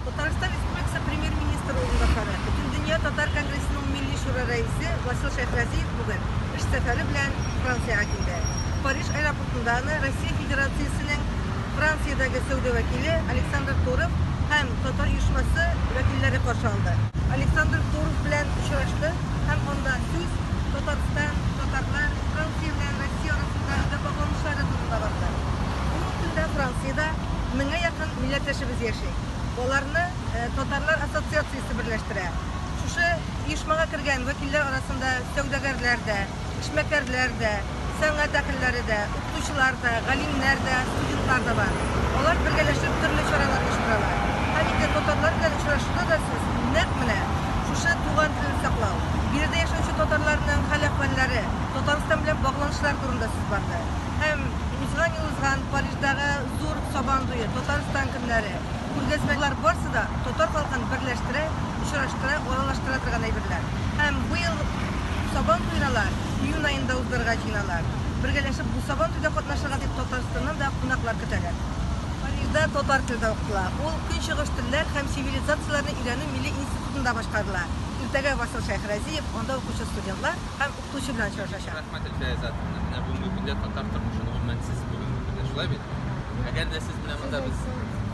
Татарстан Республикасы премьер-министрі орынбасары, Бүтін дүния Татар конгрессінің Милли шура рәисе Васил Шайхразиев бүгін эш сәфәре белән Францияга килде. Париж аэропортындагы Россия Федерациясының Франциядагы сәүдә вәкиле Александр Туров һәм Татар оешмасы вәкилләре каршы алды. Александр Туров белән очрашты һәм анда сүз Татарстан, татарлар, Франция белән Россия арасындагы багланышлар турында барды. Буның төндә Франциядә 1000-гә якын милләттәшебез яши. Аларны Татарлар ассоциациясе берләштерә. Шушы оешмага кергән вәкилләр арасында сәүдәгәрләр дә, эшмәкәрләр дә, сәнгать әһелләре дә, укытучылар да, галимнәр дә, студентлар да бар. Алар бергәләшеп төрле чаралар оештыралар. Һәм инде татарлар белән очрашуда да сүз нәкъ менә шушы туган телне саклау, биредә яшәүче татарларның хәл-әхвәлләре, Татарстан белән багланышлар турында сүз барды. Һәм узган Париждагы зур Сабан туе, Татарстан көннәре, күргәзмәләр барсы да татар халкын берләштерә, очраштыра, аралаштыра торган әйберләр. Һәм быел Сабан туйналар июнь айында уздырырга җыеналар. Бергәләшеп бу Сабан туйда катнашырга дип Татарстаннан да кунаклар көтәләр. Парижда татар телендә укытыла. Ул көнчыгыш телләр һәм цивилизацияләрне өйрәнү милли институтында башкарыла. Иртәгә Васил Шайхразиев, анда укучы студентлар һәм укытучы белән очрашачак. Рәхмәт Илфәязат. Менә бүгенге көндә татар тормышын гомумән сез бүгенге көндә шулай бит. Әгәр дә сез менә монда без